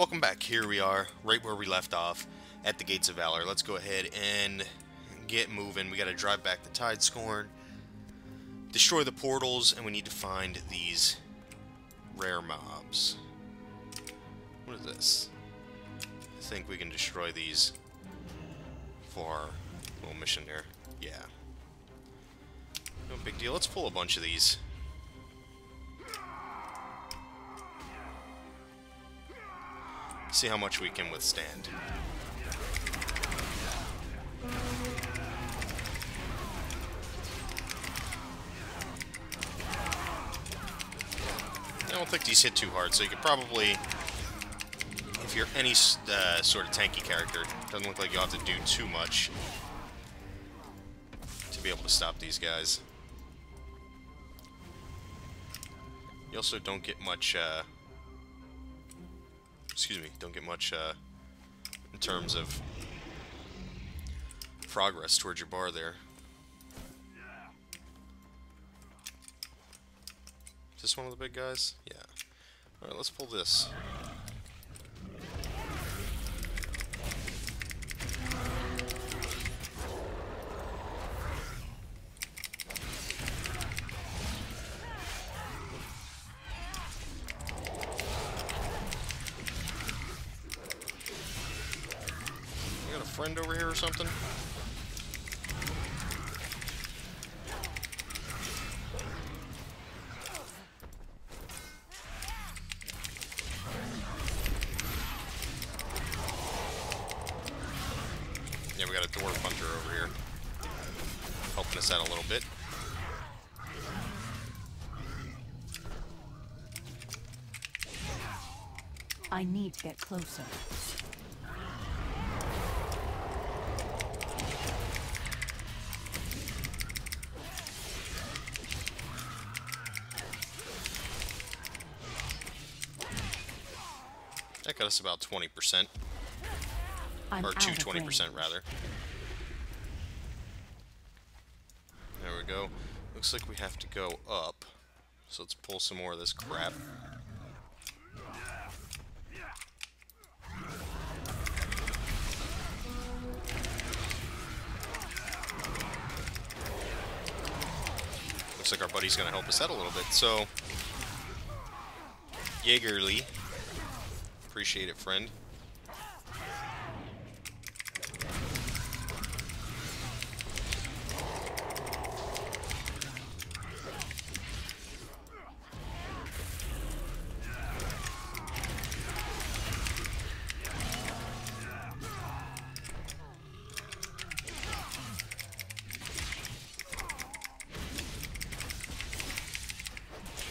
Welcome back. Here we are, right where we left off, at the Gates of Valor. Let's go ahead and get moving. We gotta drive back the Tidescorn, destroy the portals, and we need to find these rare mobs. What is this? I think we can destroy these for our little mission there. Yeah. No big deal. Let's pull a bunch of these. See how much we can withstand. I don't think these hit too hard, so you could probably, if you're any sort of tanky character, doesn't look like you'll have to do too much to be able to stop these guys. You also don't get much, don't get much in terms of progress towards your bar there. Is this one of the big guys? Yeah. Alright, let's pull this. You got a friend over here or something? Yeah, we got a dwarf hunter over here, helping us out a little bit. I need to get closer. That got us about 20%. I'm Or out to of 20% range. rather. There we go. Looks like we have to go up. So let's pull some more of this crap. Looks like our buddy's gonna help us out a little bit, so Jaegerly. Appreciate it, friend.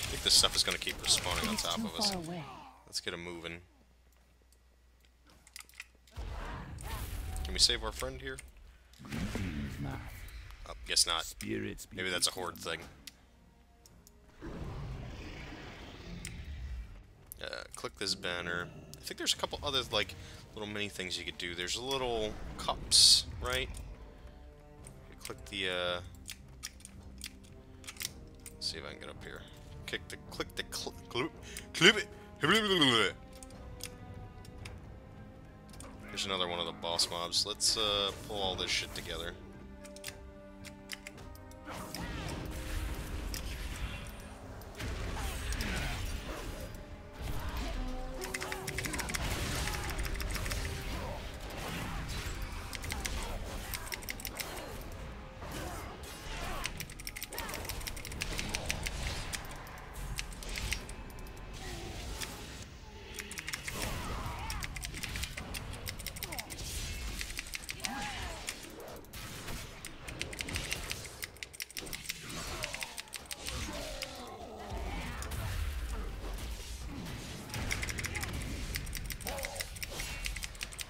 I think this stuff is going to keep respawning on It's top too of us. far away. Let's get him moving. Can we save our friend here? Oh, guess not. Spirits Maybe that's a horde thing. Click this banner. I think there's a couple other, like, little mini things you could do. There's little cups, right? Click the, let's see if I can get up here. Clip it. There's another one of the boss mobs. Let's pull all this shit together.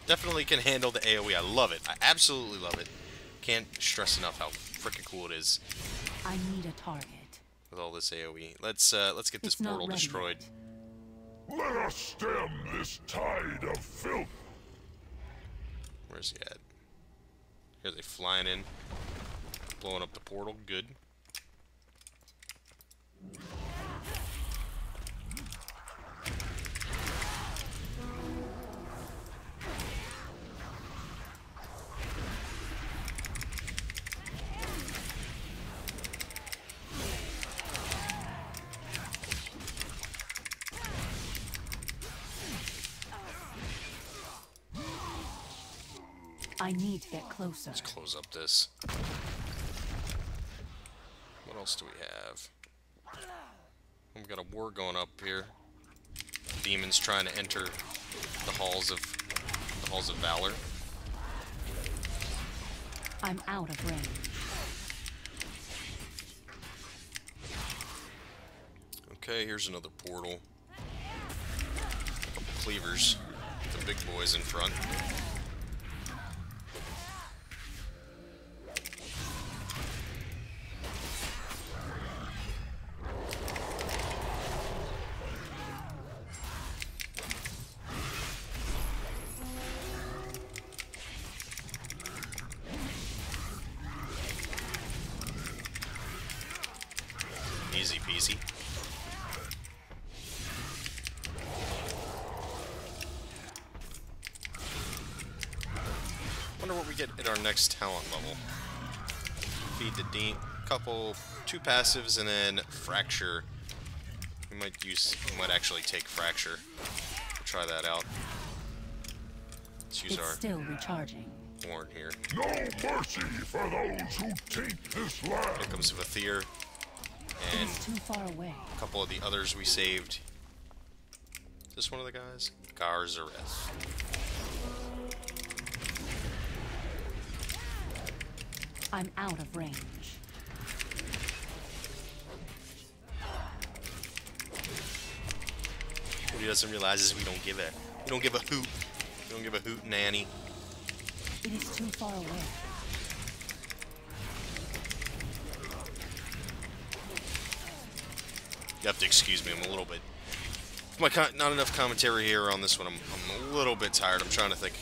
Definitely can handle the AoE. I love it. I absolutely love it. Can't stress enough how freaking cool it is I need a target. with all this AoE. Let's get this It's not portal ready destroyed. yet. Let us stem this tide of filth. Where's he at? Here they flying in, blowing up the portal. Good. I need to get closer. Let's close up this. What else do we have? We've got a war going up here. Demons trying to enter the halls of Valor. I'm out of range. Okay, here's another portal. A couple cleavers. The big boys in front. Easy peasy. Wonder what we get at our next talent level. Feed the Dean. Two passives, and then Fracture. We might actually take Fracture. We'll try that out. Let's use It's our still recharging. horn here. No mercy for those who taint this land. Here comes Valor. It And is too far away. a couple of the others we saved. Is this one of the guys? Garzareth. I'm out of range. What he doesn't realize is we don't give a hoot. We don't give a hoot nanny. It is too far away. You have to excuse me. I'm a little bit. Not enough commentary here on this one. I'm a little bit tired. I'm trying to think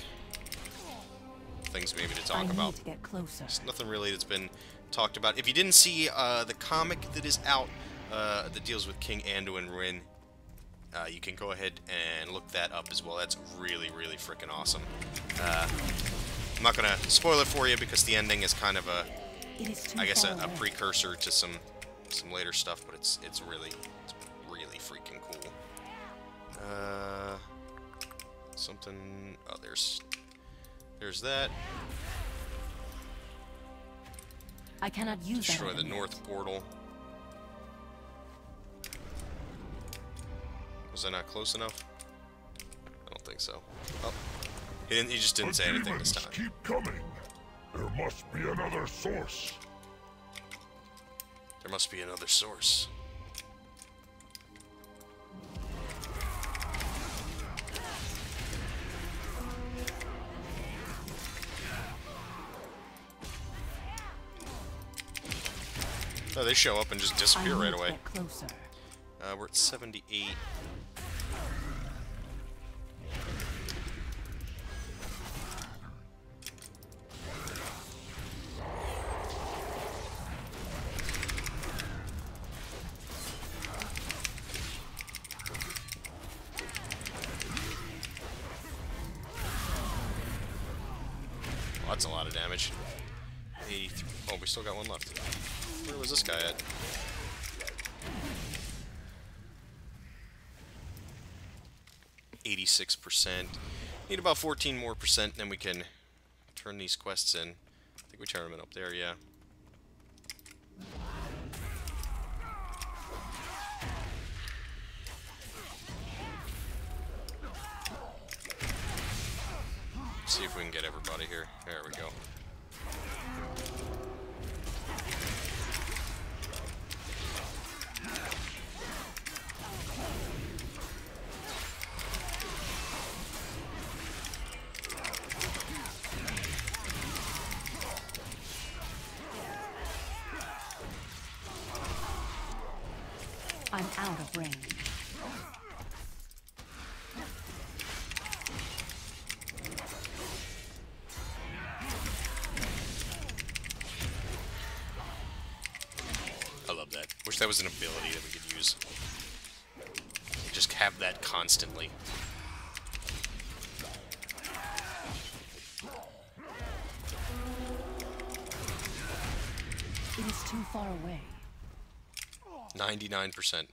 things maybe to talk I about. need to get closer. There's nothing really that's been talked about. If you didn't see the comic that is out that deals with King Anduin Rin, you can go ahead and look that up as well. That's really, really freaking awesome. I'm not gonna spoil it for you because the ending is kind of It is too I guess far a away. precursor to some later stuff, but it's really freaking cool. Something. Oh, there's that. I cannot use that. Destroy the element. north portal. Was I not close enough? I don't think so. Oh, he just didn't say anything this time. Keep coming. There must be another source. There must be another source. Oh, they show up and just disappear I right need to away. get closer. We're at 78. Well, that's a lot of damage. 83. Oh, we still got one left. Where was this guy at? %. Need about 14 more percent, then we can turn these quests in. I think we turn them in up there, yeah. See if we can get everybody here. There we go. I'm out of range. I love that. Wish that was an ability that we could use. Just have that constantly. It is too far away. 99%.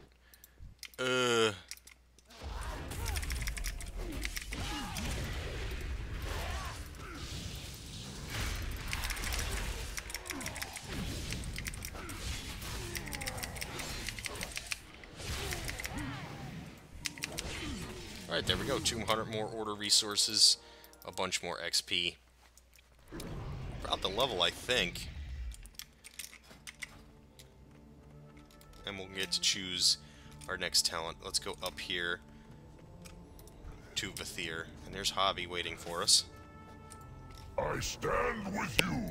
Alright, there we go. 200 more order resources. A bunch more XP. About the level, I think. And we'll get to choose our next talent. Let's go up here to Valor. And there's Hobby waiting for us. I stand with you.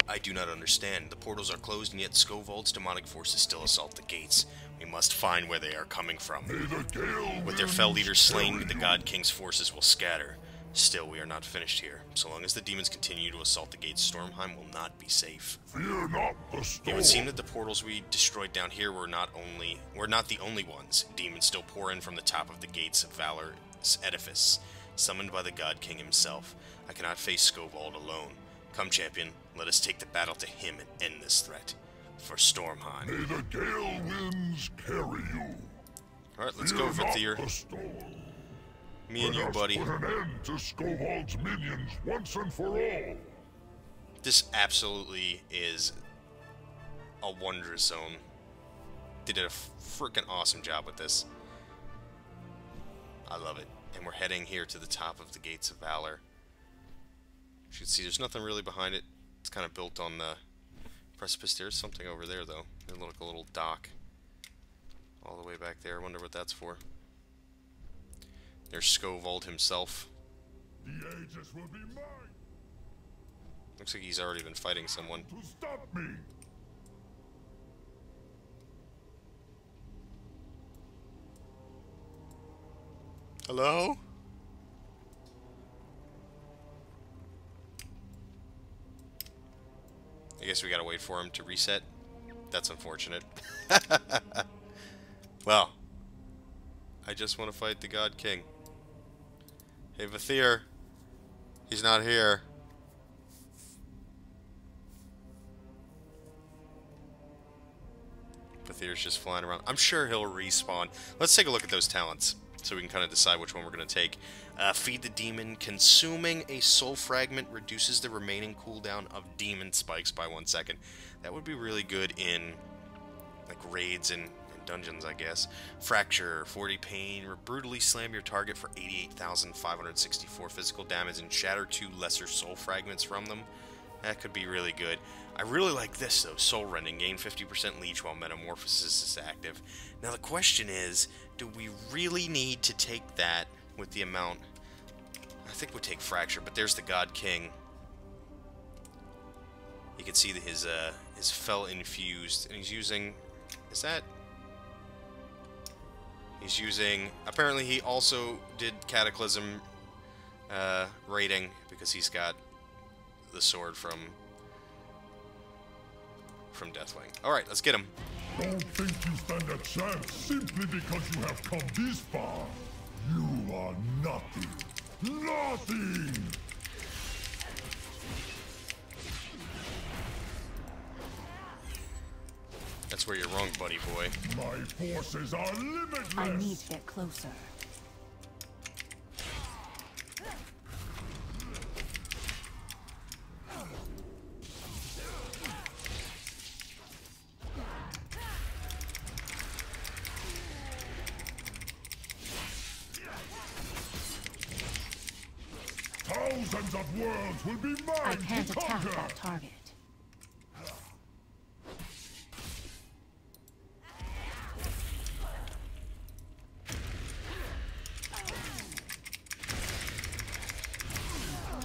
I do not understand. The portals are closed, and yet Skovald's demonic forces still assault the gates. We must find where they are coming from. May the gale With their fell leaders slain, carry the you. God King's forces will scatter. Still, we are not finished here. So long as the demons continue to assault the gates, Stormheim will not be safe. Fear not the storm. It would seem that the portals we destroyed down here were not the only ones. Demons still pour in from the top of the gates of Valor's edifice, summoned by the God King himself. I cannot face Skovald alone. Come, champion, let us take the battle to him and end this threat. For Stormheim. May the gale winds carry you. Alright, let's Fear go, not Valor. the storm. Me and you, Let us buddy. put an end to Skovald's minions once and for all. This absolutely is a wondrous zone. They did a freaking awesome job with this. I love it. And we're heading here to the top of the Gates of Valor. You can see there's nothing really behind it. It's kind of built on the precipice. There's something over there, though. There's like a little dock all the way back there. I wonder what that's for. There's Skovald himself. The Aegis will be mine Looks like he's already been fighting someone. to stop me. Hello? I guess we gotta wait for him to reset. That's unfortunate. Well, I just want to fight the God King. Hey, Valor. He's not here. Valor's just flying around. I'm sure he'll respawn. Let's take a look at those talents so we can kind of decide which one we're going to take. Feed the Demon. Consuming a soul fragment reduces the remaining cooldown of demon spikes by 1 second. That would be really good in like raids and dungeons, I guess. Fracture, 40 pain, brutally slam your target for 88,564 physical damage and shatter 2 lesser soul fragments from them. That could be really good. I really like this though, Soul Rending, gain 50% leech while Metamorphosis is active. Now the question is, do we really need to take that with the amount? I think we'll take Fracture, but there's the God King. You can see that his Fell infused, and he's using, is that? He's using, apparently he also did Cataclysm rating because he's got the sword from Deathwing. Alright, let's get him. Don't think you stand a chance simply because you have come this far. You are nothing. Nothing! That's where you're wrong, buddy boy. My forces are limitless! I need to get closer. Thousands of worlds will be mine I can't to attack conquer! that target.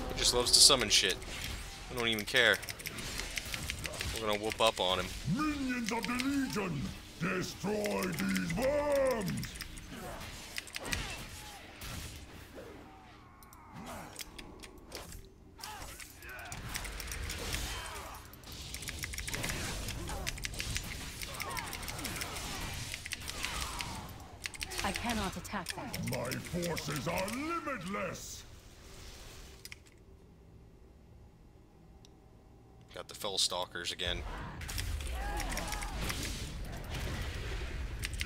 He just loves to summon shit. I don't even care. We're gonna whoop up on him. Minions of the Legion, destroy these worms! I cannot attack that. My forces are limitless! Got the Fell Stalkers again.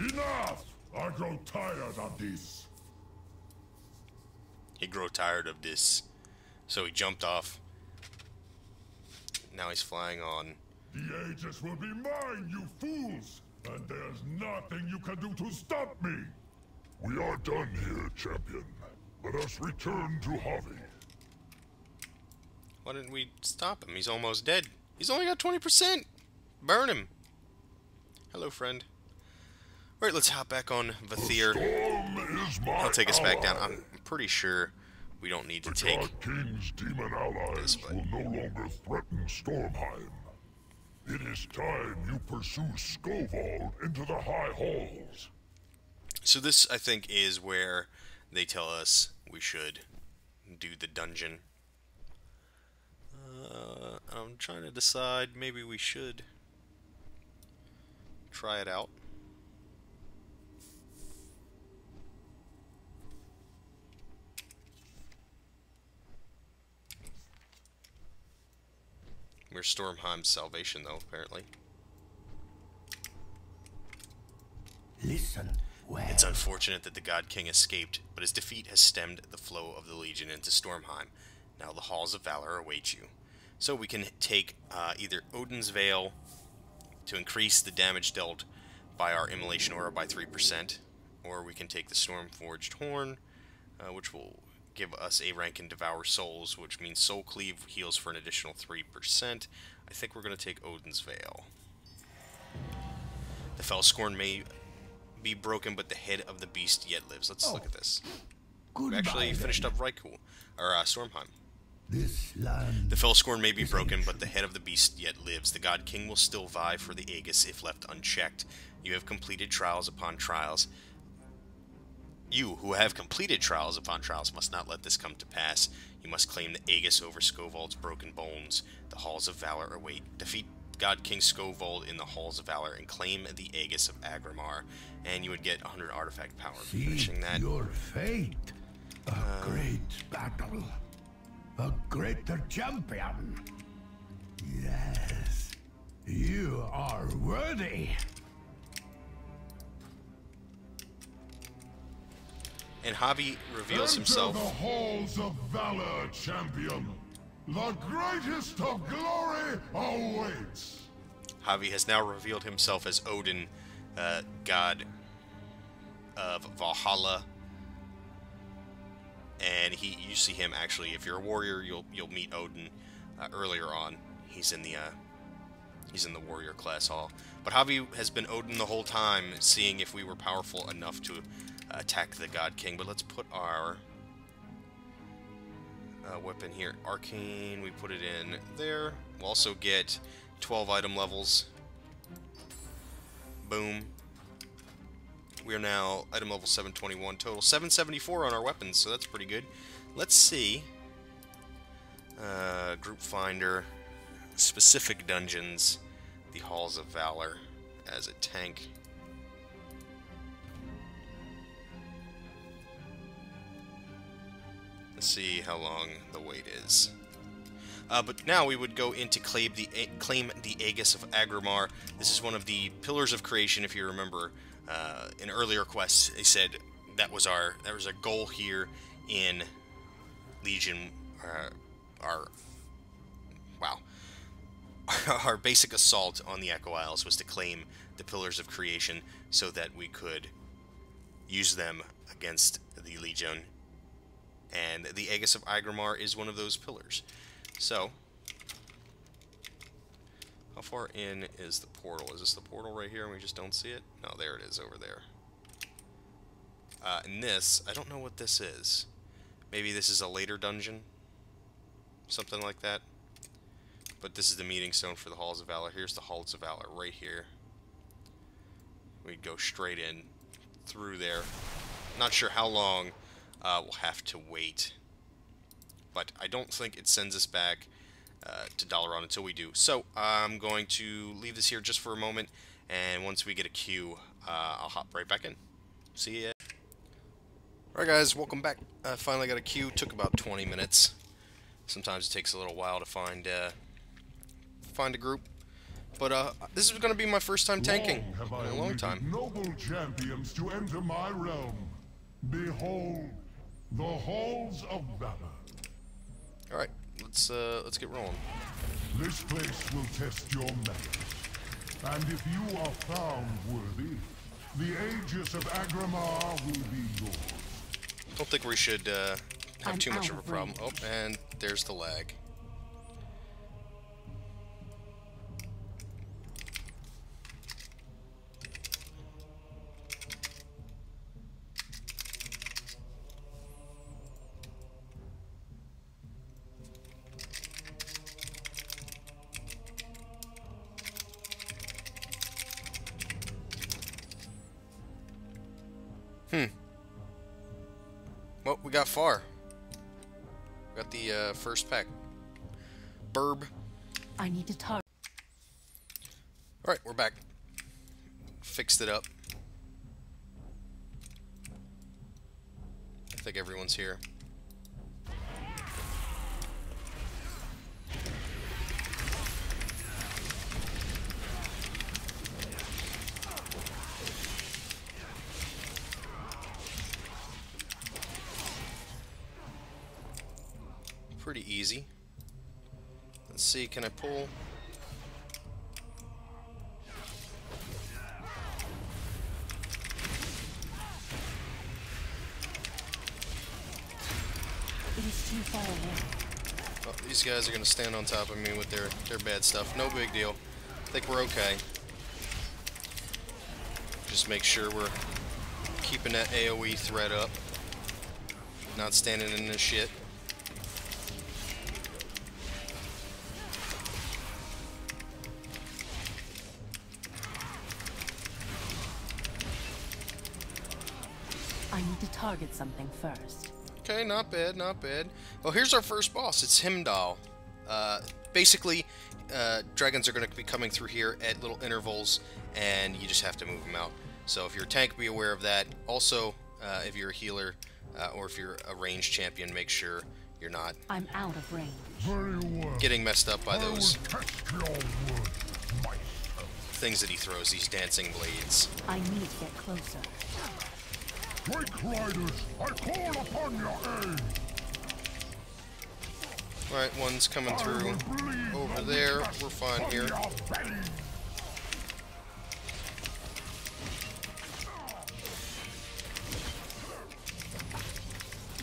Enough! I grow tired of this. He grew tired of this, so he jumped off. Now he's flying on. The Aegis will be mine, you fools! And there's nothing you can do to stop me! We are done here, champion. Let us return to Javi. Why didn't we stop him? He's almost dead. He's only got 20%. Burn him. Hello, friend. Alright, let's hop back on Vathir. He'll take us back down. I'm pretty sure we don't need to take God King's demon allies will no longer threaten Stormheim. It is time you pursue Skovald into the High Halls. So this, I think, is where they tell us we should do the dungeon. I'm trying to decide, maybe we should try it out. We're Stormheim's salvation, though, apparently. Listen well. It's unfortunate that the God King escaped, but his defeat has stemmed the flow of the Legion into Stormheim. Now the Halls of Valor await you. So we can take either Odin's Veil to increase the damage dealt by our Immolation Aura by 3%, or we can take the Stormforged Horn, which will give us a rank in Devour Souls, which means Soul Cleave heals for an additional 3%. I think we're going to take Odin's Veil. The Fellscorn may be broken, but the head of the beast yet lives. Let's look at this. We actually finished up Raikou, or Stormheim. This land. The Fellscorn may be broken, but the head of the beast yet lives. The God King will still vie for the Aegis if left unchecked. You have completed trials upon trials. You, who have completed trials upon trials, must not let this come to pass. You must claim the Aegis over Skovald's broken bones. The Halls of Valor await. Defeat God King Skovald in the Halls of Valor and claim the Aegis of Agrimar, and you would get 100 artifact power. Finishing that. Your fate. A great battle. A greater champion. Yes. You are worthy. And Javi reveals himself. Enter the Halls of Valor, champion. The greatest of glory awaits. Javi has now revealed himself as Odin, god of Valhalla. And you see him actually. If you're a warrior, you'll meet Odin earlier on. He's in the warrior class hall. But Javi has been Odin the whole time, seeing if we were powerful enough to attack the God King. But let's put our weapon here, Arcane. We put it in there. We'll also get 12 item levels. Boom. We are now item level 721 total. 774 on our weapons, so that's pretty good. Let's see. Group Finder. Specific dungeons. The Halls of Valor as a tank. Let's see how long the wait is. But now we would go into claim the Aegis of Agrimar. This is one of the pillars of creation, if you remember. In earlier quests, they said that was a goal here in Legion. Our basic assault on the Echo Isles was to claim the pillars of creation so that we could use them against the Legion. And the Aegis of Agrimar is one of those pillars. So, how far in is the portal? Is this the portal right here and we just don't see it? No, there it is over there. And this, I don't know what this is. Maybe this is a later dungeon? Something like that. But this is the meeting stone for the Halls of Valor. Here's the Halls of Valor right here. We'd go straight in through there. Not sure how long we'll have to wait. But I don't think it sends us back to Dalaran until we do. So I'm going to leave this here just for a moment, and once we get a queue, I'll hop right back in. See ya. Alright guys, welcome back. Finally got a queue. Took about 20 minutes. Sometimes it takes a little while to find a group. But this is going to be my first time tanking in a long time. Noble champions to enter my realm. Behold, the Halls of Valor. All right, let's get rolling. This place will test your mettle, and if you are found worthy, The Aegis of Agramar will be yours. Don't think we should have I'm too much out of a of problem. range. Oh, and there's the lag. Well, we got far. Got the first pack. Burb. I need to target. Alright, we're back. Fixed it up. I think everyone's here. Pretty easy. Let's see, can I pull? It is too far away. Oh, these guys are gonna stand on top of me with their bad stuff. No big deal. I think we're okay. Just make sure we're keeping that AoE threat up. Not standing in this shit. I need to target something first. Okay, not bad, not bad. Well, here's our first boss. It's Himdall. Basically, dragons are going to be coming through here at little intervals, and you just have to move them out. So if you're a tank, be aware of that. Also, if you're a healer, or if you're a ranged champion, make sure you're not I'm out of range. Very well. getting messed up by I will those test your word myself. things that he throws, these dancing blades. I need to get closer. Wake Riders, I call upon your aid. Alright, one's coming through over there. We're fine here.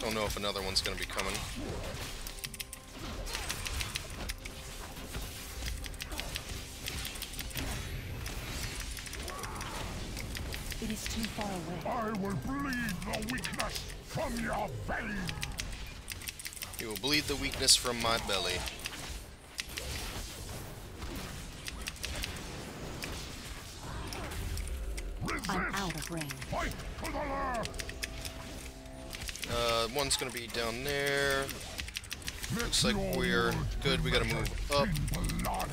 Don't know if another one's going to be coming. It is too far away. I will bleed the weakness from your belly. He will bleed the weakness from my belly. I'm out of range. Fight to the last. One's going to be down there. Looks like we're good. We got to move up. Blood.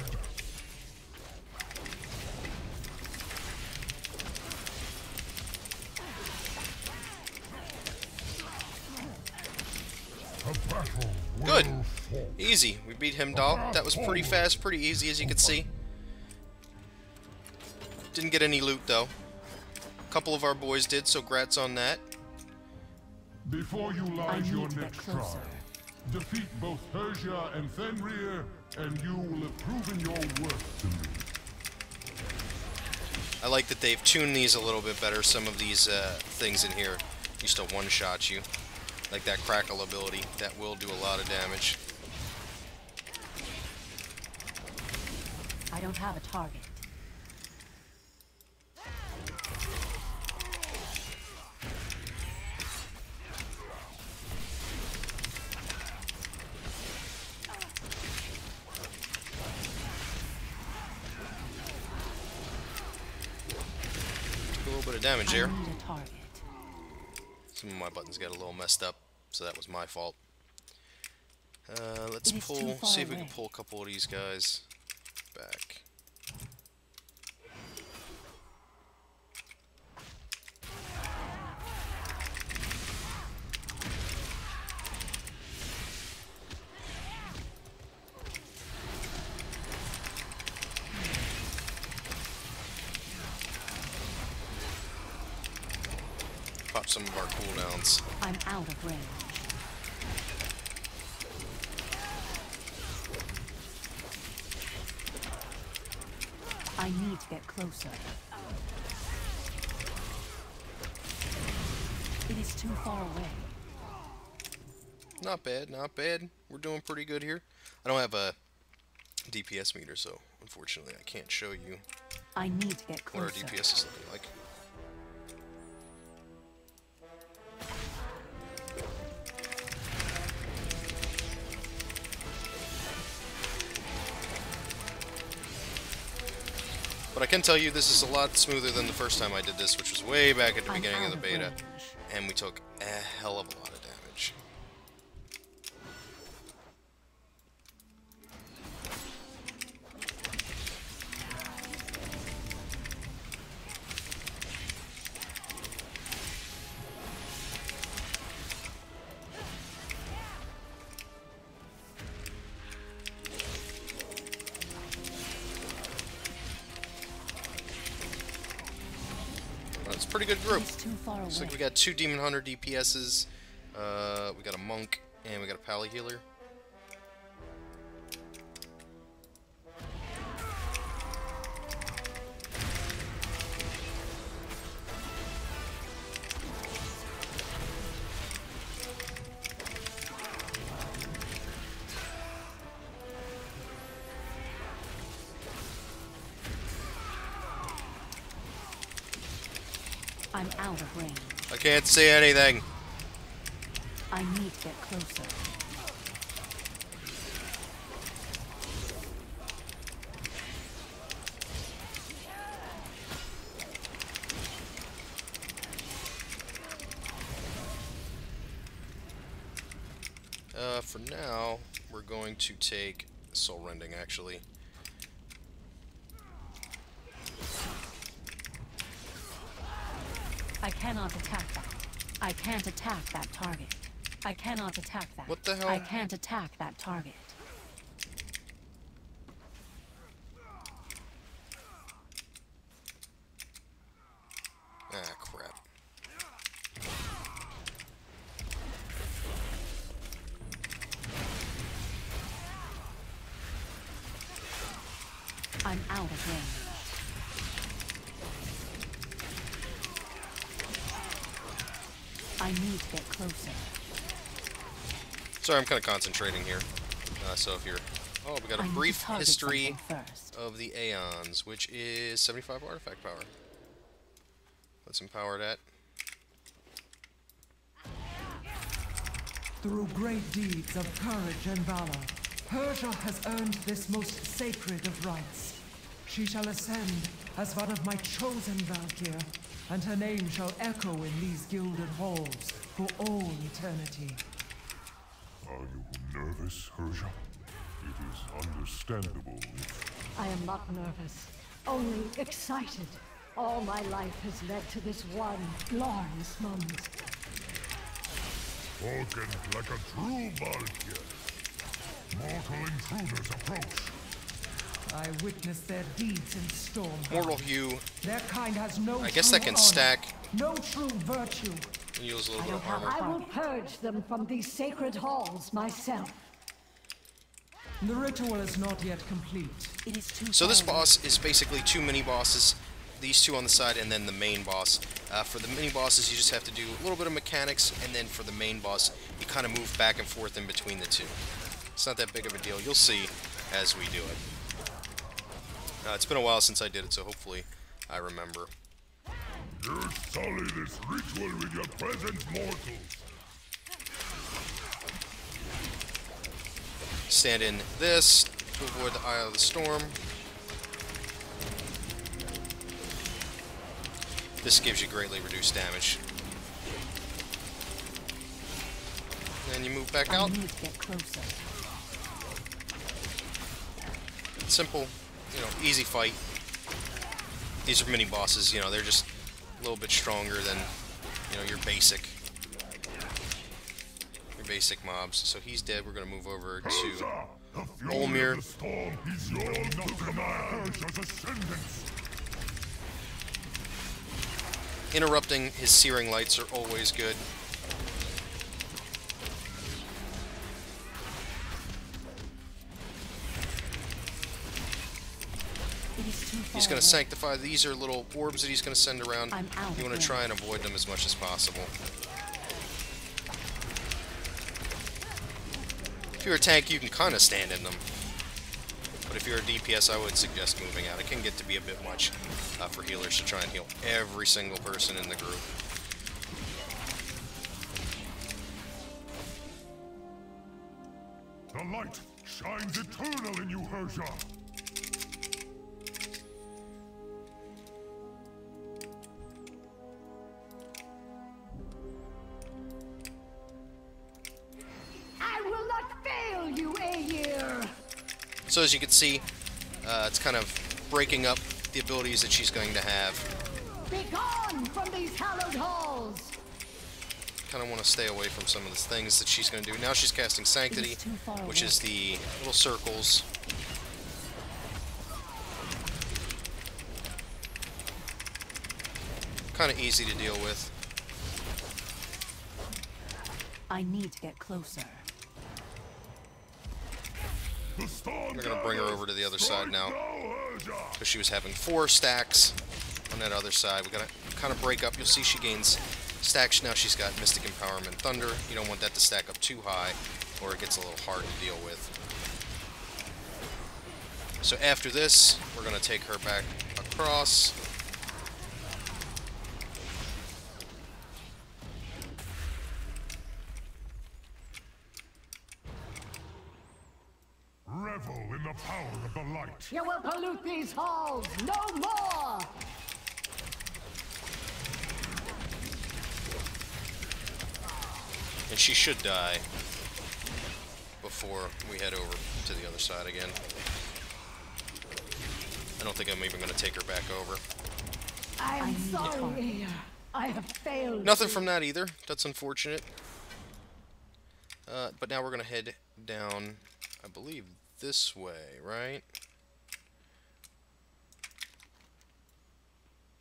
A battle Good. well fought. Easy. We beat Himdall. That was pretty fast, pretty easy, as you can see. Didn't get any loot, though. A couple of our boys did, so grats on that. Before you I lies your need to get next closer. trial. Defeat both Persia and Fenrir, and you will have proven your worth to me. I like that they've tuned these a little bit better. Some of these things in here used to one-shot you. Like that crackle ability. That will do a lot of damage. I don't have a target. Took a little bit of damage I there. need a target. Some of my buttons got a little messed up, so that was my fault. Let's It is too pull, far see if we can away. pull a couple of these guys back. Pop some of our cooldowns. I'm out of range. I need to get closer. too far away. Not bad, not bad. We're doing pretty good here. I don't have a DPS meter, so unfortunately I can't show you I need to get what our closer. DPS is looking like. But I can tell you this is a lot smoother than the first time I did this, which was way back at the I'm beginning of out the of beta, range. and we took a hell of a lot of damage. It's a pretty good group. He's too far Looks away. like we got 2 Demon Hunter DPSs, we got a Monk, and we got a Pally Healer. I'm out of range. I can't see anything. I need to get closer. For now, we're going to take Soul Rending, actually. I cannot attack that. I can't attack that target. I cannot attack that. What the hell? I can't attack that target. Ah, crap. I'm out of range. I need to get closer. Sorry, I'm kind of concentrating here. So if you're... Oh, we got I a need to brief target history something first. of the Aeons, which is 75 artifact power. Let's empower that. Through great deeds of courage and valor, Persia has earned this most sacred of rights. She shall ascend as one of my chosen Valkyr, and her name shall echo in these gilded halls for all eternity. Are you nervous, Persia? It is understandable if... I am not nervous, only excited. All my life has led to this one glorious moment. Spoken like a true Valkyr. Mortal intruders approach. I witnessed their deeds in storm. Mortal Hue. Their kind has no I guess true that can honor, stack. no true virtue. And use a little bit of armor. I will purge them from these sacred halls myself. The ritual is not yet complete. It is too So this far away. boss is basically 2 mini bosses. These 2 on the side, and then the main boss. For the mini bosses, you just have to do a little bit of mechanics, and then for the main boss, you kind of move back and forth in between the 2. It's not that big of a deal. You'll see as we do it. It's been a while since I did it, so hopefully I remember. You sully this ritual with your presence, mortals. Stand in this to avoid the Eye of the Storm. This gives you greatly reduced damage. Then you move back I out. need to get closer. Simple, easy fight. These are mini bosses, they're just a little bit stronger than, your basic mobs. So he's dead. We're gonna move over to Persia, the fury Olmir. of the storm is yours to command. Persia's ascendance. Interrupting his searing lights are always good. It is too far He's going away. to sanctify. These are little orbs that he's going to send around. I'm out You of want to try and range. avoid them as much as possible. If you're a tank, you can kind of stand in them. But if you're a DPS, I would suggest moving out. It can get to be a bit much for healers to try and heal every single person in the group. The light shines eternal in you, Herja. I will not fail you, Aegir! So as you can see, it's kind of breaking up the abilities that she's going to have. Be gone from these hallowed halls! Kind of want to stay away from some of the things that she's going to do. Now she's casting Sanctity, which is the little circles. Kind of easy to deal with. I need to get closer. We're going to bring her over to the other side now, because she was having 4 stacks on that other side. We're going to kind of break up. You'll see she gains stacks. Now she's got Mystic Empowerment Thunder. You don't want that to stack up too high, or it gets a little hard to deal with. So after this, we're going to take her back across. Revel in the power of the light. You will pollute these halls no more! And she should die before we head over to the other side again. I don't think I'm even going to take her back over. I'm sorry, Aegir. I have failed. Nothing from that either. That's unfortunate. But now we're going to head down, I believe, this way, right?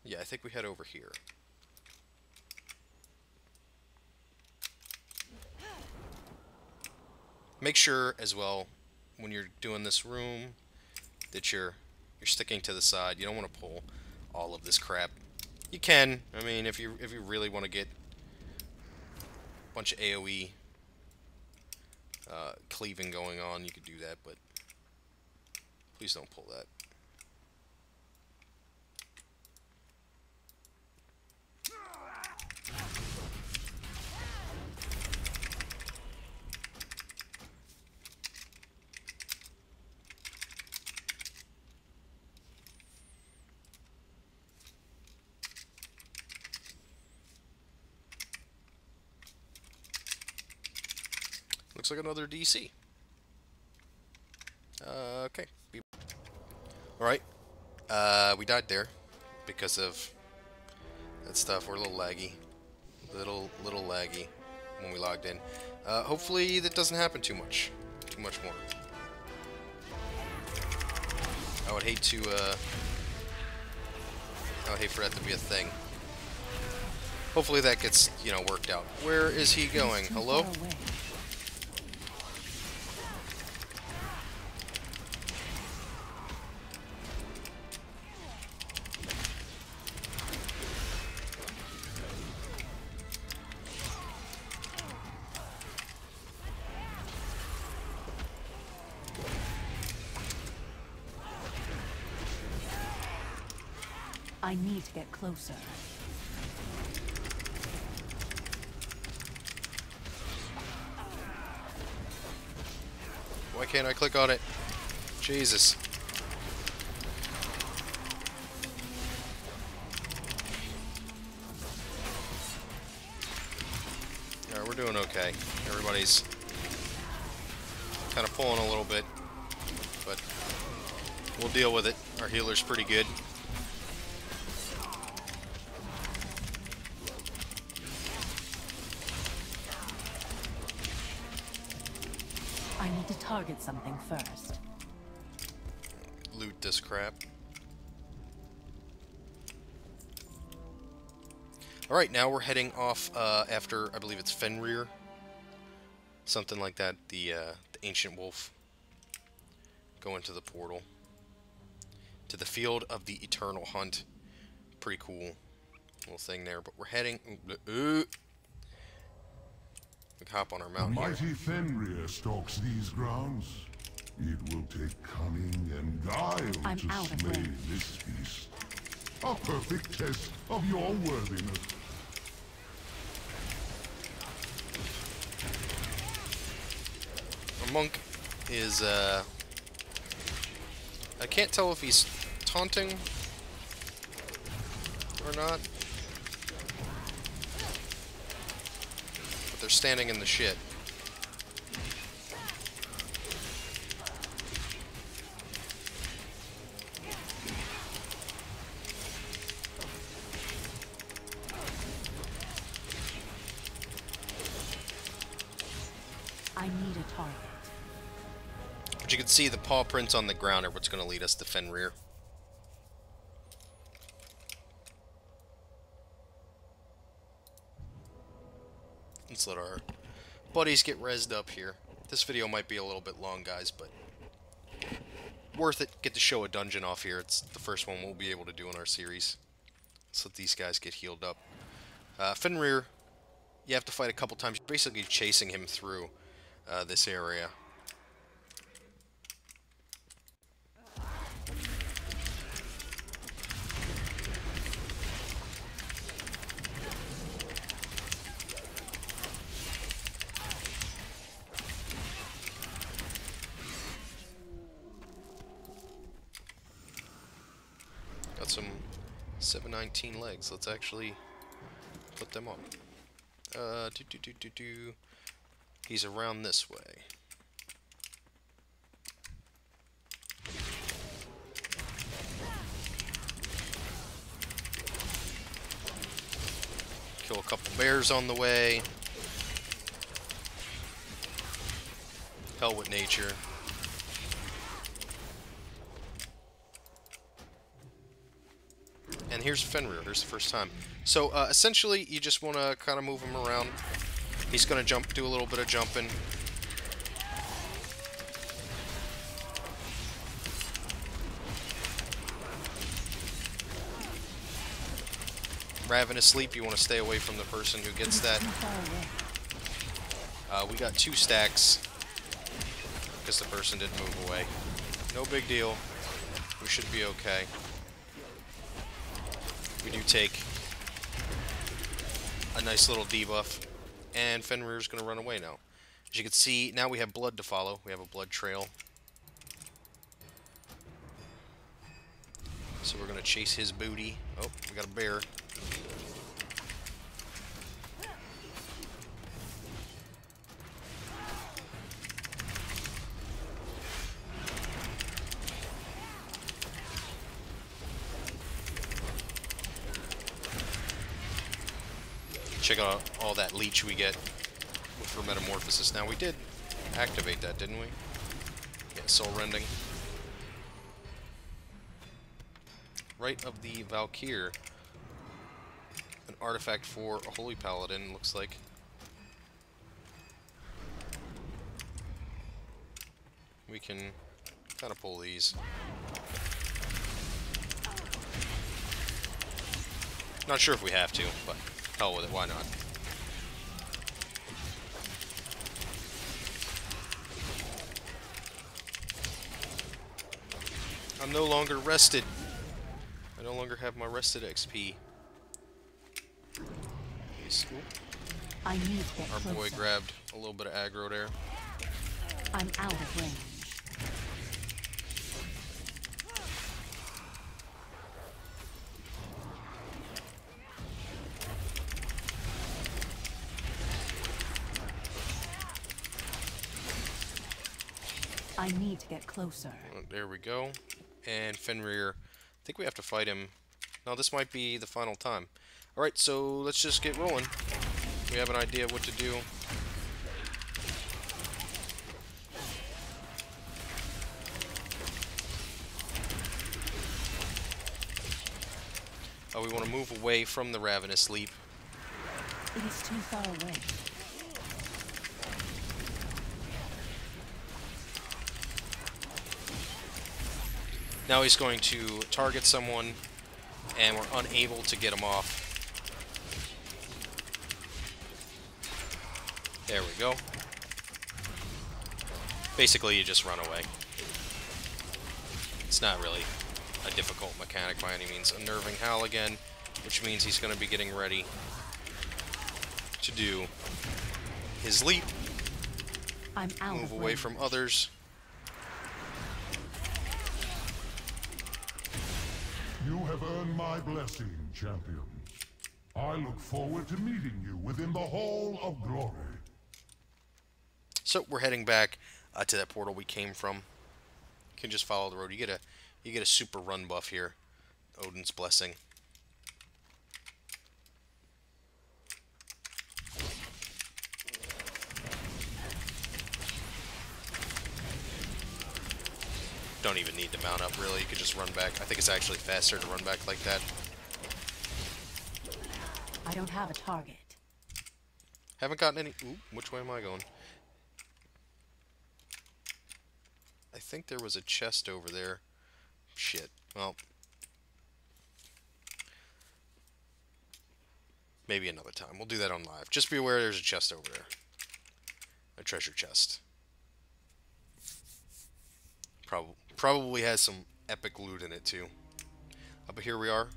Yeah, I think we head over here. Make sure, as well, when you're doing this room, that you're sticking to the side. You don't want to pull all of this crap. You can. I mean, if you really want to get a bunch of AoE cleaving going on, you could do that, but please don't pull that. Looks like another DC. Okay. Alright. We died there because of that stuff. We're a little laggy. Little laggy when we logged in. Hopefully that doesn't happen too much more. I would hate to, I would hate for that to be a thing. Hopefully that gets, you know, worked out. Where is he going? Hello? I need to get closer. Why can't I click on it? Jesus. Alright, we're doing okay. Everybody's kind of pulling a little bit, but we'll deal with it. Our healer's pretty good. I need to target something first. Loot this crap. Alright, now we're heading off after, I believe it's Fenrir. Something like that, the ancient wolf. Go into the portal. To the field of the eternal hunt. Pretty cool little thing there, but we're heading... We can hop on our The mount here. mighty Fenrir stalks these grounds. It will take cunning and guile I'm to out of slay range. this beast. A perfect test of your worthiness. Our monk is, I can't tell if he's taunting or not. But they're standing in the shit. I need a target. But you can see the paw prints on the ground are what's going to lead us to Fenrir. Let's let our buddies get rezzed up here. This video might be a little bit long, guys, but worth it. Get to show a dungeon off here. It's the first one we'll be able to do in our series. Let's let these guys get healed up. Fenrir, you have to fight a couple times. You're basically chasing him through this area. Got some 719 legs. Let's actually put them on. He's around this way. Kill a couple bears on the way. Hell with nature. And here's Fenrir. Here's the first time. So essentially, you just want to kind of move him around. He's going to jump, do a little bit of jumping. Ravenous Sleep, you want to stay away from the person who gets that. We got 2 stacks because the person didn't move away. No big deal. We should be okay. We do take a nice little debuff, and Fenrir's going to run away now. As you can see, now we have blood to follow. We have a blood trail. So we're going to chase his booty. Oh, we got a bear. Check out all that leech we get for metamorphosis. Now we did activate that, didn't we? Yeah, soul rending. Rite of the Valkyr. An artifact for a holy paladin, looks like. We can kind of pull these. Not sure if we have to, but hell with it, why not? I'm no longer rested. I no longer have my rested XP. I need to get Our boy closer. grabbed a little bit of aggro there. I'm out of range. I need to get closer. There we go. And Fenrir, I think we have to fight him. No, this might be the final time. Alright, so let's just get rolling. We have an idea of what to do. Oh, we want to move away from the Ravenous Sleep. It is too far away. Now he's going to target someone, and we're unable to get him off. There we go. Basically, you just run away. It's not really a difficult mechanic by any means. Unnerving Howl again, which means he's going to be getting ready to do his leap. I'm out Move of away range. from others. You have earned my blessing, champion. I look forward to meeting you within the Hall of Glory. So we're heading back to that portal we came from. You can just follow the road. You get a super run buff here. Odin's blessing. Don't even need to mount up, really. You could just run back. I think it's actually faster to run back like that. I don't have a target. Haven't gotten any... Ooh, which way am I going? I think there was a chest over there. Shit. Well. Maybe another time. We'll do that on live. Just be aware there's a chest over there. A treasure chest. Probably has some epic loot in it too. But here we are.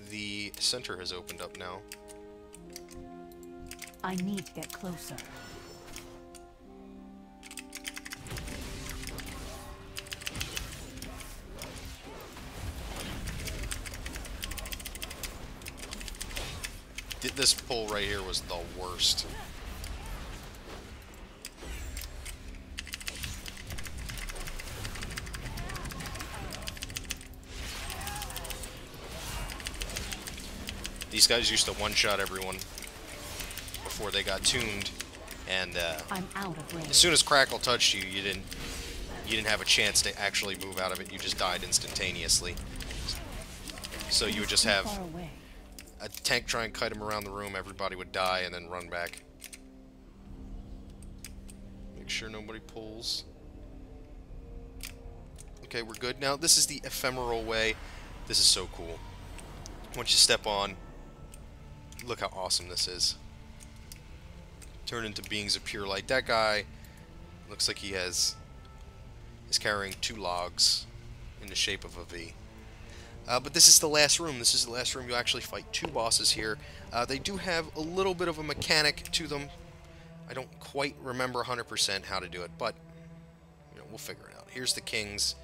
The center has opened up now. I need to get closer. This pull right here was the worst. These guys used to one-shot everyone before they got tuned, and I'm out of range. as soon as Crackle touched you, you didn't have a chance to actually move out of it. You just died instantaneously. So you would just have Far away. a tank try and kite him around the room, everybody would die, and then run back. Make sure nobody pulls. Okay, we're good. Now, this is the ephemeral way. This is so cool. Once you step on, look how awesome this is. Turn into beings of pure light. That guy looks like he is carrying 2 logs in the shape of a V. But this is the last room. This is the last room. You actually fight 2 bosses here. They do have a little bit of a mechanic to them. I don't quite remember 100% how to do it, but you know, we'll figure it out. Here's the kings: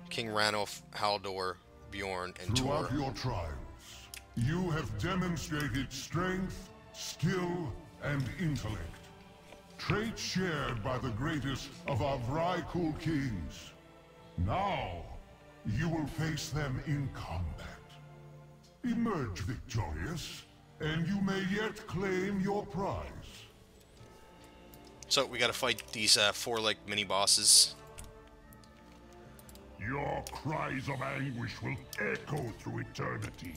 King Ranulf, Haldor, Bjorn, and Tor. Throughout your trials, you have demonstrated strength, skill, and intellect. Traits shared by the greatest of our Vrykul kings. Now, you will face them in combat. Emerge victorious, and you may yet claim your prize. So we got to fight these 4 mini bosses. Your cries of anguish will echo through eternity.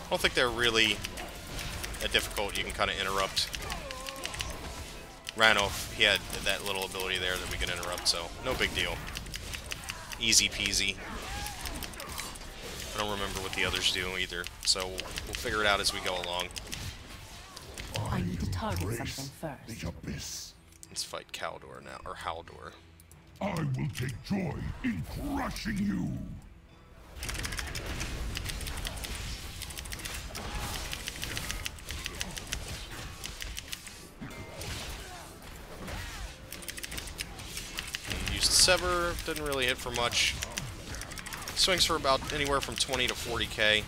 I don't think they're really that difficult. You can kind of interrupt. Ranulf, he had that little ability there that we can interrupt, so no big deal. Easy peasy. I don't remember what the others do either, so we'll figure it out as we go along. I need to target Embrace something first. the abyss. Let's fight Kaldor now, or Haldor. I will take joy in crushing you. Used Sever, didn't really hit for much. Swings for about anywhere from 20 to 40k.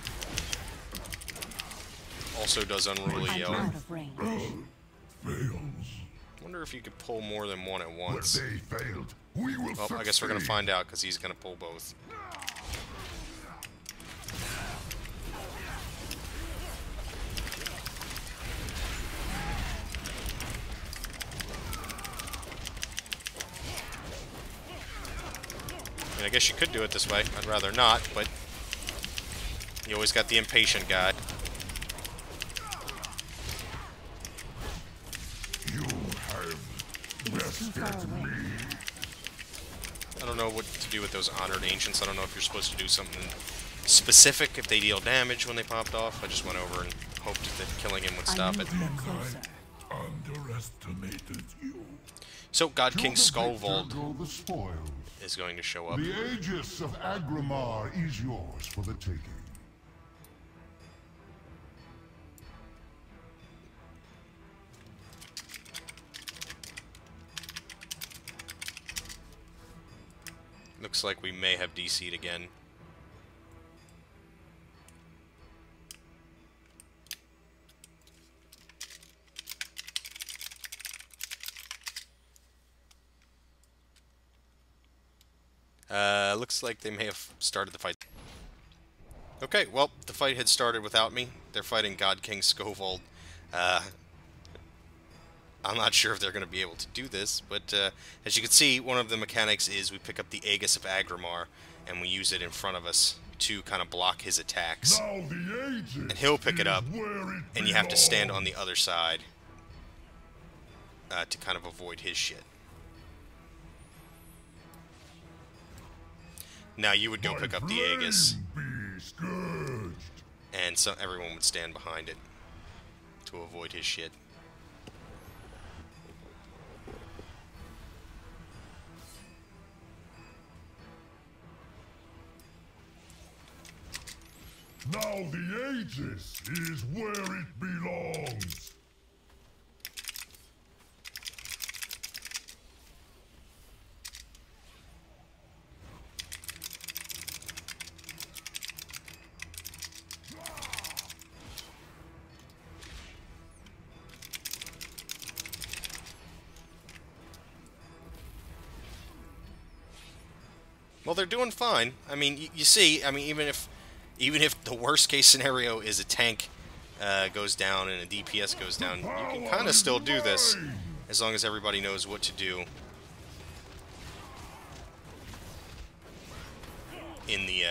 Also does Unruly I'm Yell. out of range. Fails. Wonder if you could pull more than one at When once. they failed, we will Well, I guess we're gonna succeed. find out because he's gonna pull both. I mean, I guess you could do it this way. I'd rather not, but you always got the impatient guy. You have It is too far bested away. me. know what to do with those Honored Ancients. I don't know if you're supposed to do something specific if they deal damage when they popped off. I just went over and hoped that killing him would stop it. Underestimated you. So, God King To the victor Skullvold go the spoils. is going to show up. The Aegis of Agramar is yours for the taking. Looks like we may have DC'd again. Looks like they may have started the fight. Okay, well, the fight had started without me. They're fighting God King Skullvold. I'm not sure if they're going to be able to do this, but as you can see, one of the mechanics is we pick up the Aegis of Agramar, and we use it in front of us to kind of block his attacks. Now the Aegis And he'll pick it up, is where it and you have to stand belongs. on the other side to kind of avoid his shit. Now you would go pick up the Aegis, Flame be scourged. and so everyone would stand behind it to avoid his shit. Now the Aegis is where it belongs. Well, they're doing fine. I mean, you see, I mean, even if the worst case scenario is a tank goes down and a DPS goes down, you can kind of still do this as long as everybody knows what to do in the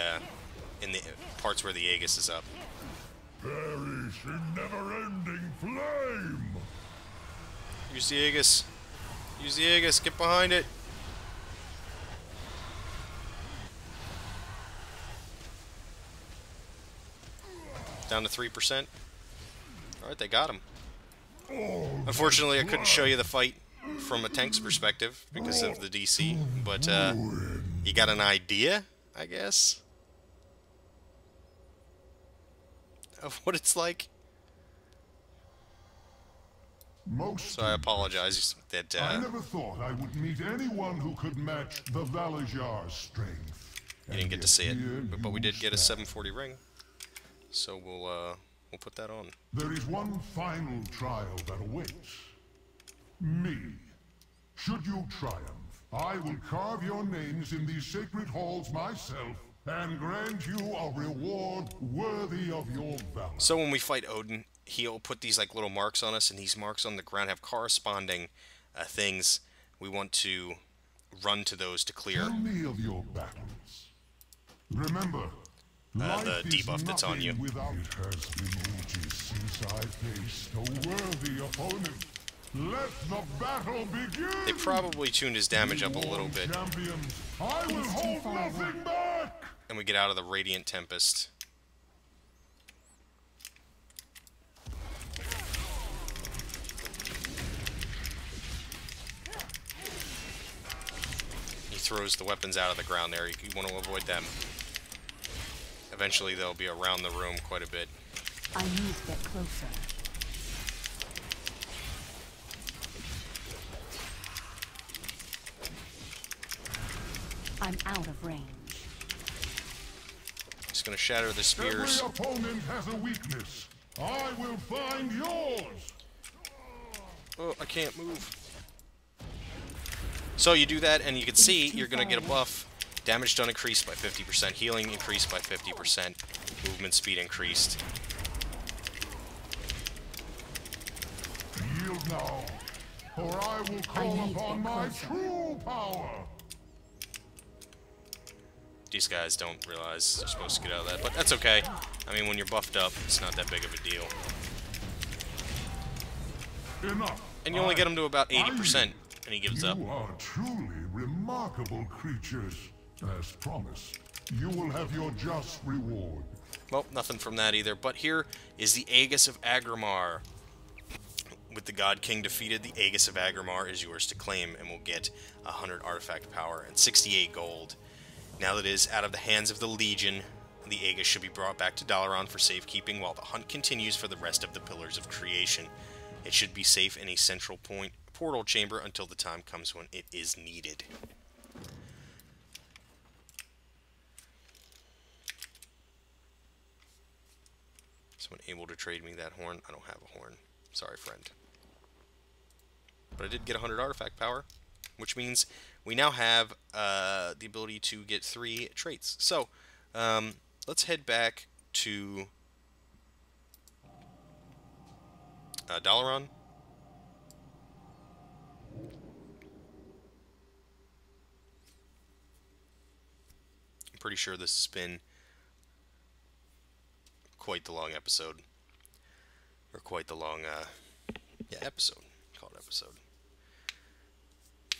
parts where the Aegis is up. Perish in never-ending flame. Use the Aegis. Use the Aegis. Get behind it. Down to 3%. Alright, they got him. Unfortunately, I couldn't show you the fight from a tank's perspective because of the DC, but you got an idea, I guess, of what it's like. So I apologize that I never thought I would meet anyone who could match the Valajar's strength. you didn't get to see it, but we did get a 740 ring. So we'll put that on. There is one final trial that awaits. Me. Should you triumph, I will carve your names in these sacred halls myself and grant you a reward worthy of your valor. So when we fight Odin, he'll put these like little marks on us, and these marks on the ground have corresponding things we want to run to those to clear. Tell me of your battles. Remember, the debuff that's on you. Without it has been ages since I faced a worthy opponent. Let the battle begin. They probably tuned his damage up a little bit, Champions, I will hold nothing back. and we get out of the Radiant Tempest. He throws the weapons out of the ground there. You want to avoid them. Eventually they'll be around the room quite a bit. I need to get closer. I'm out of range. Just gonna shatter the spears. Every opponent has a weakness. I will find yours. Oh, I can't move. So you do that, and you can see you're gonna get a buff. Damage done increased by 50%, healing increased by 50%, movement speed increased. Yield now, or I will call upon my true power. These guys don't realize they're supposed to get out of that, but that's okay. I mean, when you're buffed up, it's not that big of a deal. Enough. And you only get him to about 80%, and he gives up. You are truly remarkable. remarkable creatures. As promised, you will have your just reward. Well, nothing from that either. But here is the Aegis of Agrimar. With the God King defeated, the Aegis of Agrimar is yours to claim, and will get 100 artifact power and 68 gold. Now that it is out of the hands of the Legion, the Aegis should be brought back to Dalaran for safekeeping while the hunt continues for the rest of the Pillars of Creation. It should be safe in a central portal chamber until the time comes when it is needed. Someone able to trade me that horn? I don't have a horn. Sorry, friend. But I did get 100 artifact power, which means we now have the ability to get 3 traits. So, let's head back to Dalaran. I'm pretty sure this has been quite the long episode. Or quite the long, episode. Call it episode.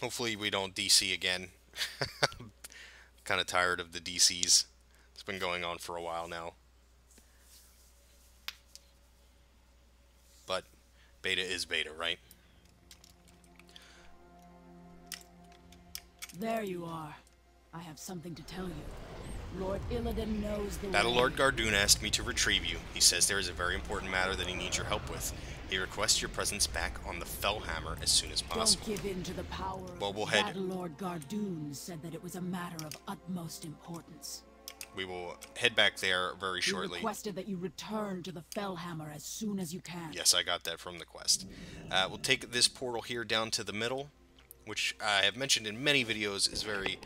Hopefully we don't DC again. Kind of tired of the DCs. It's been going on for a while now. But beta is beta, right? There you are. I have something to tell you. Lord Illidan knows the Battle way. Lord Gardoon asked me to retrieve you. He says there is a very important matter that he needs your help with. He requests your presence back on the Fellhammer as soon as possible. Don't give in to the power. Well, we'll head. Battle Lord Gardoon said that it was a matter of utmost importance. We will head back there very He shortly. requested that you return to the Fellhammer as soon as you can. Yes, I got that from the quest. We'll take this portal here down to the middle, which I have mentioned in many videos is very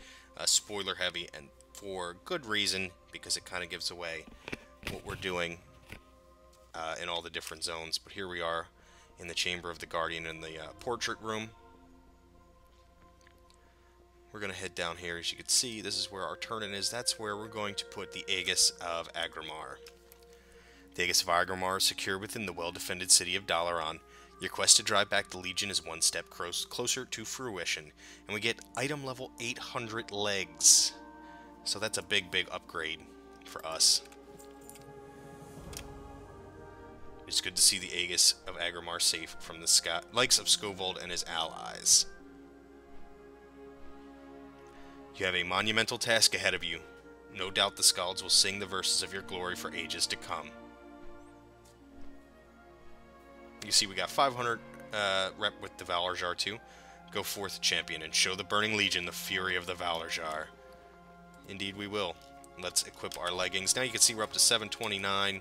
spoiler heavy, and for good reason, because it kind of gives away what we're doing in all the different zones. But here we are in the Chamber of the Guardian in the portrait room. We're going to head down here. As you can see, this is where our turn-in is. That's where we're going to put the Aegis of Agrimar. The Aegis of Agrimar is secure within the well-defended city of Dalaran. Your quest to drive back the Legion is one step closer to fruition, and we get item level 800 legs. So that's a big, big upgrade for us. It's good to see the Aegis of Agrimar safe from the likes of Skovald and his allies. You have a monumental task ahead of you. No doubt the Skalds will sing the verses of your glory for ages to come. You see we got 500 rep with the Valor Jar too. Go forth, champion, and show the Burning Legion the fury of the Valor Jar. Indeed we will. Let's equip our leggings. Now you can see we're up to 729.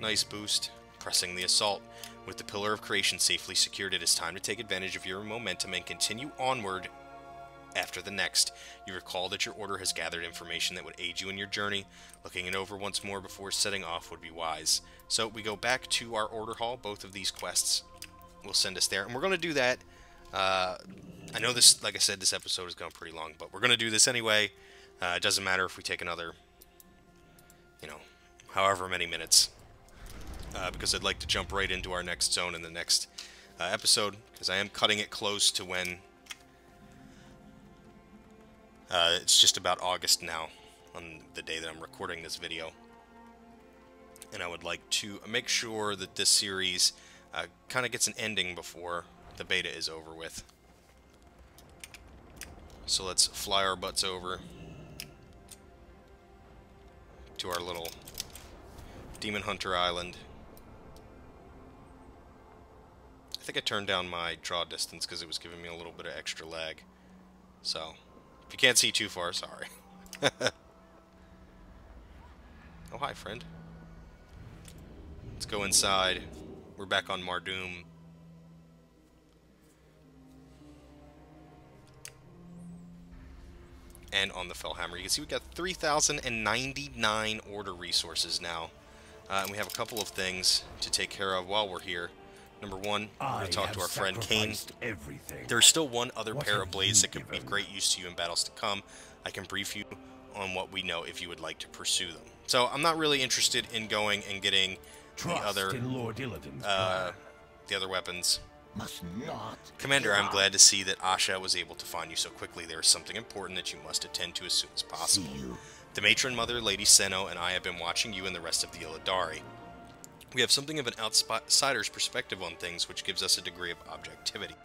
Nice boost. Pressing the assault. With the Pillar of Creation safely secured, it is time to take advantage of your momentum and continue onward after the next. You recall that your order has gathered information that would aid you in your journey. Looking it over once more before setting off would be wise. So we go back to our order hall. Both of these quests will send us there, and we're going to do that. I know this, like I said, this episode is going pretty long, but we're going to do this anyway. It doesn't matter if we take another, however many minutes, because I'd like to jump right into our next zone in the next episode, because I am cutting it close to when it's just about August now, on the day that I'm recording this video. And I would like to make sure that this series kind of gets an ending before the beta is over with. So let's fly our butts over to our little Demon Hunter Island. I think I turned down my draw distance because it was giving me a little bit of extra lag. So, if you can't see too far, sorry. Oh, hi, friend. Let's go inside. We're back on Mardoom. And on the Fellhammer. You can see we got 3,099 order resources now. And we have a couple of things to take care of while we're here. Number one, we're going to talk to our friend Kane. There's still one other pair of blades that could be of great use to you in battles to come. I can brief you on what we know if you would like to pursue them. So I'm not really interested in going and getting the other weapons. must not. Commander, I'm glad to see that Asha was able to find you so quickly. There is something important that you must attend to as soon as possible. See you. The matron mother, Lady Seno, and I have been watching you and the rest of the Illidari. We have something of an outsider's perspective on things, which gives us a degree of objectivity.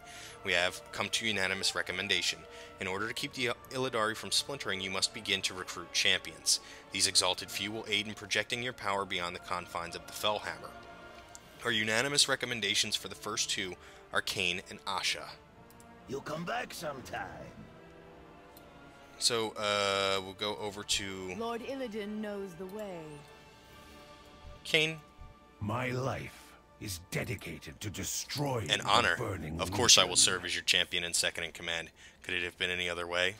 We have come to unanimous recommendation. In order to keep the Illidari from splintering, you must begin to recruit champions. These exalted few will aid in projecting your power beyond the confines of the Fellhammer. Our unanimous recommendations for the first two are Kain and Asha. You'll come back sometime. So, we'll go over to Lord Illidan knows the way. Kain. My life is dedicated to destroying An the honor. burning Of course I will legion. serve as your champion and second in command. Could it have been any other way?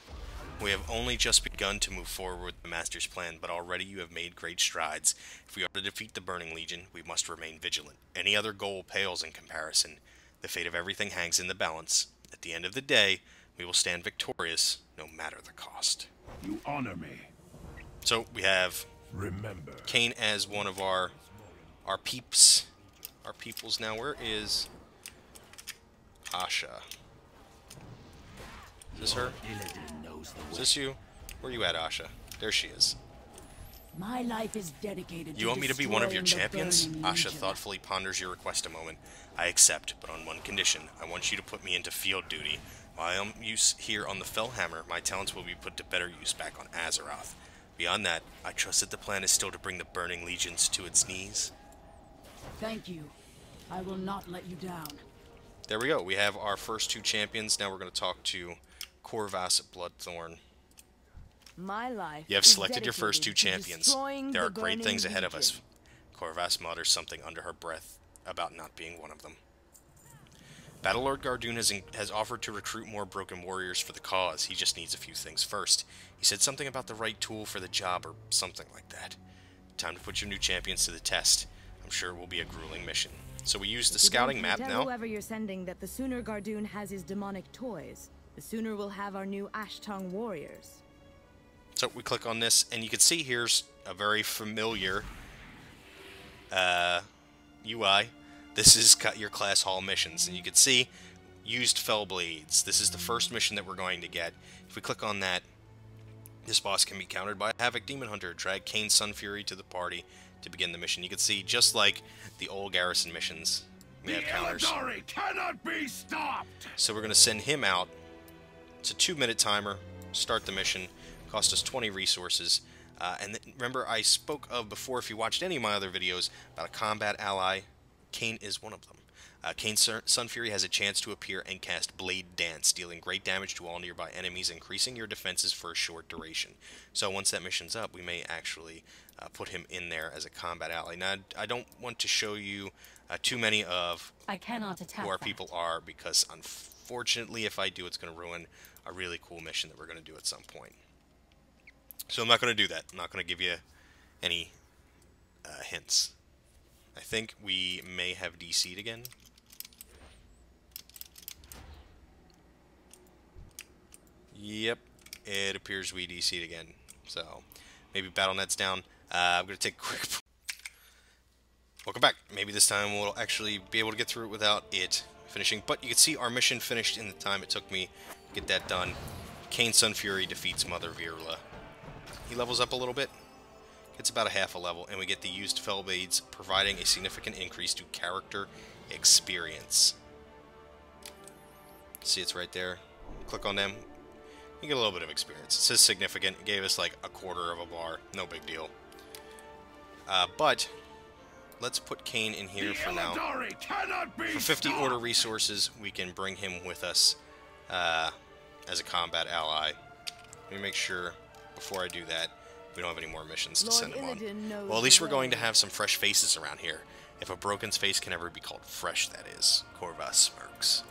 We have only just begun to move forward with the Master's plan, but already you have made great strides. If we are to defeat the Burning Legion, we must remain vigilant. Any other goal pales in comparison. The fate of everything hangs in the balance. At the end of the day, we will stand victorious, no matter the cost. You honor me. So, we have Remember. Kain as one of our peeps. Our peoples now. Where is Asha? Is this her? Illidan knows the Is way. this you? Where are you at, Asha? There she is. My life is dedicated You to want me to be one of your destroying the champions? Burning Asha Legion. thoughtfully ponders your request a moment. I accept, but on one condition. I want you to put me into field duty. While I am here on the Fellhammer, my talents will be put to better use back on Azeroth. Beyond that, I trust that the plan is still to bring the Burning Legions to its knees. Thank you. I will not let you down. There we go. We have our first two champions. Now we're going to talk to Corvus Bloodthorn. My life. You have is selected your first two dedicated to champions. destroying There the are great Burning things ahead of Legion. us. Corvus mutters something under her breath about not being one of them. Battlelord Gardoon has offered to recruit more broken warriors for the cause. He just needs a few things first. He said something about the right tool for the job or something like that. Time to put your new champions to the test. I'm sure it will be a grueling mission. So we use the scouting map Tell now. whoever you're sending that the sooner Gardoon has his demonic toys, the sooner we'll have our new Ash-Tongue warriors. So we click on this, and you can see here's a very familiar UI. This is your class hall missions, and you can see used fell blades. This is the first mission that we're going to get. If we click on that, this boss can be countered by a Havoc Demon Hunter. Drag Kain Sunfury to the party to begin the mission. You can see, just like the old Garrison missions, we have counters. Illidari cannot be stopped. So we're going to send him out. It's a 2-minute timer. Start the mission. Cost us 20 resources. And remember, I spoke of before, if you watched any of my other videos, about a combat ally. Kain is one of them. Kain Sunfury has a chance to appear and cast Blade Dance, dealing great damage to all nearby enemies, increasing your defenses for a short duration. So once that mission's up, we may actually put him in there as a combat ally. Now, I don't want to show you too many of I cannot attack who our that. people are, because unfortunately, if I do, it's going to ruin a really cool mission that we're going to do at some point. So I'm not going to do that. I'm not going to give you any hints. I think we may have DC'd again. Yep, it appears we DC'd again. So maybe BattleNet's down. I'm going to take a quick... Welcome back. Maybe this time we'll actually be able to get through it without it finishing. But you can see our mission finished in the time it took me to get that done. Kain Sunfury defeats Mother Virula. He levels up a little bit. Gets about a half a level, and we get the used fell blades, providing a significant increase to character experience. See, it's right there. Click on them. You get a little bit of experience. It says significant. It gave us like a quarter of a bar. No big deal. But let's put Kain in here for now. Illidari cannot be For 50 stopped. order resources, we can bring him with us as a combat ally. Let me make sure, before I do that, we don't have any more missions to Lord send him on. Illidan knows Well, at least the we're going to way. have some fresh faces around here. If a broken's face can ever be called fresh, that is. Corvus smirks.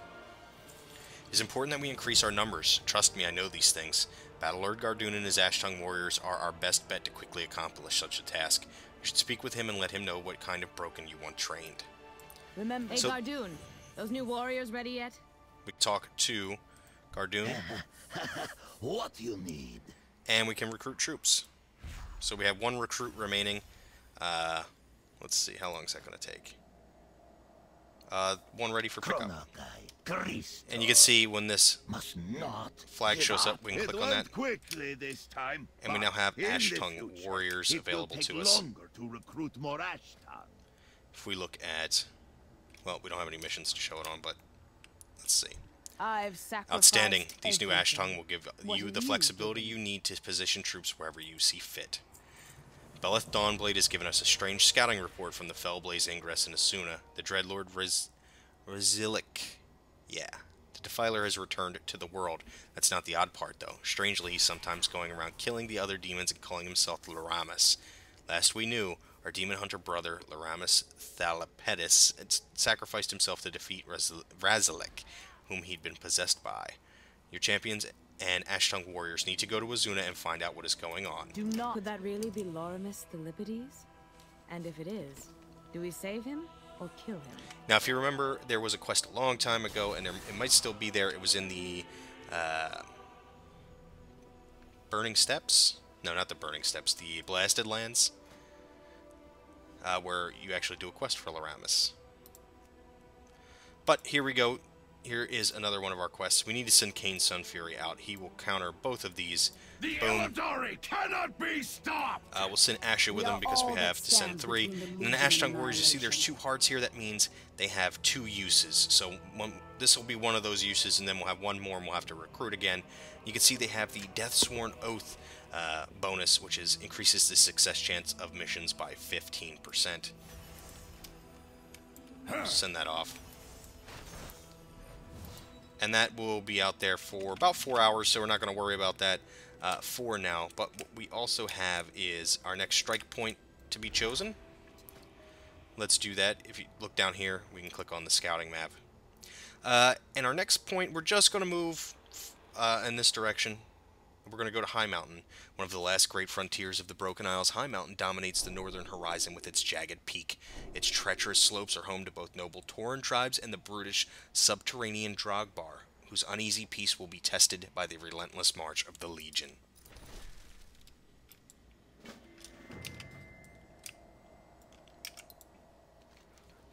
It's important that we increase our numbers. Trust me, I know these things. Battlelord Gardoon and his Ash-Tongue warriors are our best bet to quickly accomplish such a task. You should speak with him and let him know what kind of broken you want trained. Remember, hey So- Gardoon, those new warriors ready yet? We talk to Gardoon, What you need? and we can recruit troops. So we have one recruit remaining. Let's see, how long is that going to take? one ready for pickup. Christ. And you can see when this Must not flag give shows up. up, we can It click on went that, quickly this time, and we but now have in the Ash-Tongue future, warriors it will available take to us. longer to recruit more Ash-Tongue. If we look at, well, we don't have any missions to show it on, but let's see. I've sacrificed Outstanding. These new everything. Ash-Tongue will give What you are the you flexibility doing? you need to position troops wherever you see fit. Beleth Dawnblade has given us a strange scouting report from the Fellblaze Ingress in Asuna. The Dreadlord Rezilic. Yeah. The Defiler has returned to the world. That's not the odd part, though. Strangely, he's sometimes going around killing the other demons and calling himself Laramus. Last we knew, our demon hunter brother, Laramus Thalapedis, had sacrificed himself to defeat Razilic, whom he'd been possessed by. Your champions and Ash-Tongue warriors need to go to Azuna and find out what is going on. Do not. Could that really be Laramus Thalipides? And if it is, do we save him or kill him? Now, if you remember, there was a quest a long time ago, and it might still be there. It was in the Burning Steppes? No, not the Burning Steppes. The Blasted Lands, where you actually do a quest for Laramus. But here we go. Here is another one of our quests. We need to send Kane's Son Fury out. He will counter both of these. The Boom. Illidari cannot be stopped! We'll send Asha with him because we have to send 3. And then the Ash-Tongue Warriors, you see there's 2 hearts here. That means they have 2 uses. So this will be one of those uses, and then we'll have one more and we'll have to recruit again. You can see they have the Deathsworn Oath bonus, which increases the success chance of missions by 15%. Send that off. And that will be out there for about 4 hours, so we're not going to worry about that for now. But what we also have is our next strike point to be chosen. Let's do that. If you look down here, we can click on the scouting map. And our next point, we're just going to move in this direction. We're going to go to High Mountain, one of the last great frontiers of the Broken Isles. High Mountain dominates the northern horizon with its jagged peak. Its treacherous slopes are home to both noble Tauren tribes and the brutish subterranean Drogbar, whose uneasy peace will be tested by the relentless march of the Legion.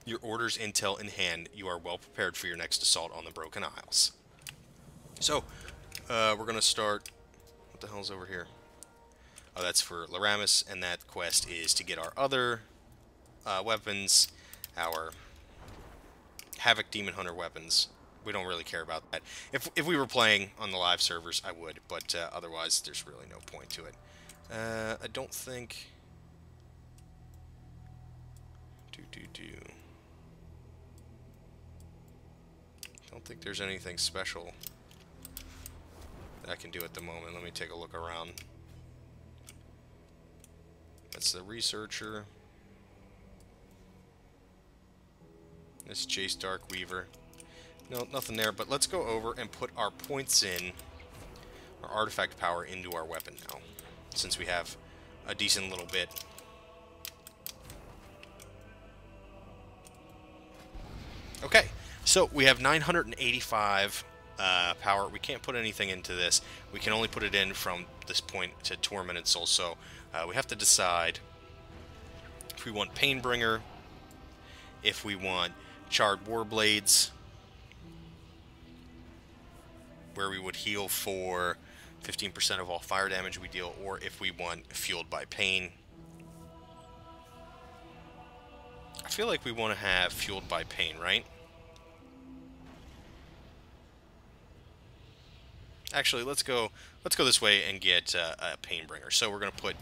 Your orders, intel in hand, you are well prepared for your next assault on the Broken Isles. So, we're going to start... What the hell's over here? Oh, that's for Laramus, and that quest is to get our other weapons, our Havoc Demon Hunter weapons. We don't really care about that. If we were playing on the live servers, I would, but otherwise, there's really no point to it. I don't think... Don't think there's anything special I can do at the moment. Let me take a look around. That's the researcher. This Jace Darkweaver. No, nothing there, but let's go over and put our points in, our artifact power into our weapon now, since we have a decent little bit. Okay, so we have 985 power. We can't put anything into this. We can only put it in from this point to Tormented Soul. So we have to decide if we want Painbringer, if we want Charred Warblades, where we would heal for 15% of all fire damage we deal, or if we want Fueled by Pain. I feel like we want to have Fueled by Pain, right? Actually, let's go this way and get a Painbringer. So we're going to put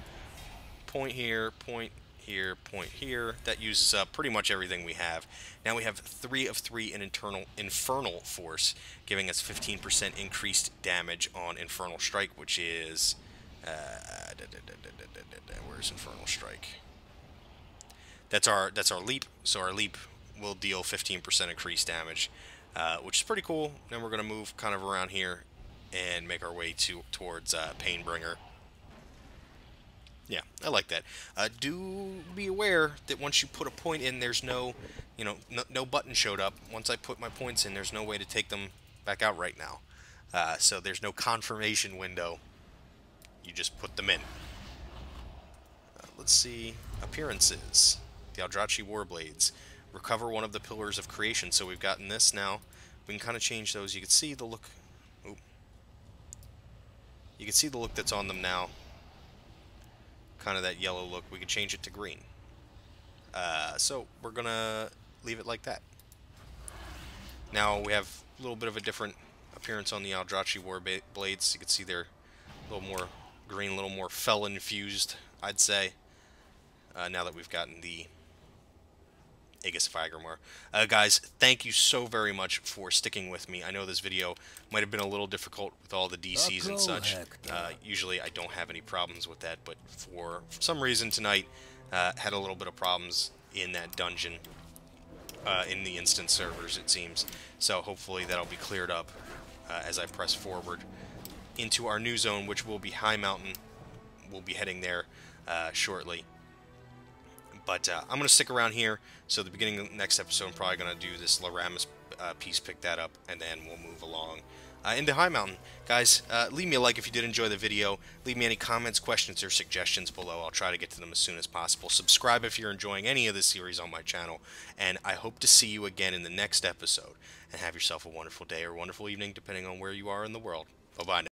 point here, point here, point here. That uses up pretty much everything we have. Now we have 3 of 3 in Infernal Force, giving us 15% increased damage on Infernal Strike, which is... where's Infernal Strike? That's our leap. So our leap will deal 15% increased damage, which is pretty cool. Then we're going to move kind of around here and make our way towards Painbringer. Yeah, I like that. Do be aware that once you put a point in, there's no button showed up. Once I put my points in, there's no way to take them back out right now. So there's no confirmation window. You just put them in. Let's see. Appearances. The Eldrachi Warblades. recover one of the pillars of creation. So we've gotten this now. We can kind of change those. You can see the look. Oop. You can see the look that's on them now. Kind of that yellow look. We could change it to green. So we're going to leave it like that. Now we have a little bit of a different appearance on the Eldrazi War Blades. You can see they're a little more green, a little more fel-infused, I'd say, now that we've gotten the Aegis of Agrimar. Guys, thank you so very much for sticking with me. I know this video might have been a little difficult with all the DCs and such. Usually I don't have any problems with that, but for some reason tonight, had a little bit of problems in that dungeon, in the instance servers, it seems. So hopefully that'll be cleared up as I press forward into our new zone, which will be High Mountain. We'll be heading there shortly. But I'm going to stick around here, so the beginning of the next episode I'm probably going to do this Laramus piece, pick that up, and then we'll move along into High Mountain. Guys, leave me a like if you did enjoy the video. Leave me any comments, questions, or suggestions below. I'll try to get to them as soon as possible. Subscribe if you're enjoying any of this series on my channel, and I hope to see you again in the next episode. And have yourself a wonderful day or wonderful evening, depending on where you are in the world. Bye-bye now.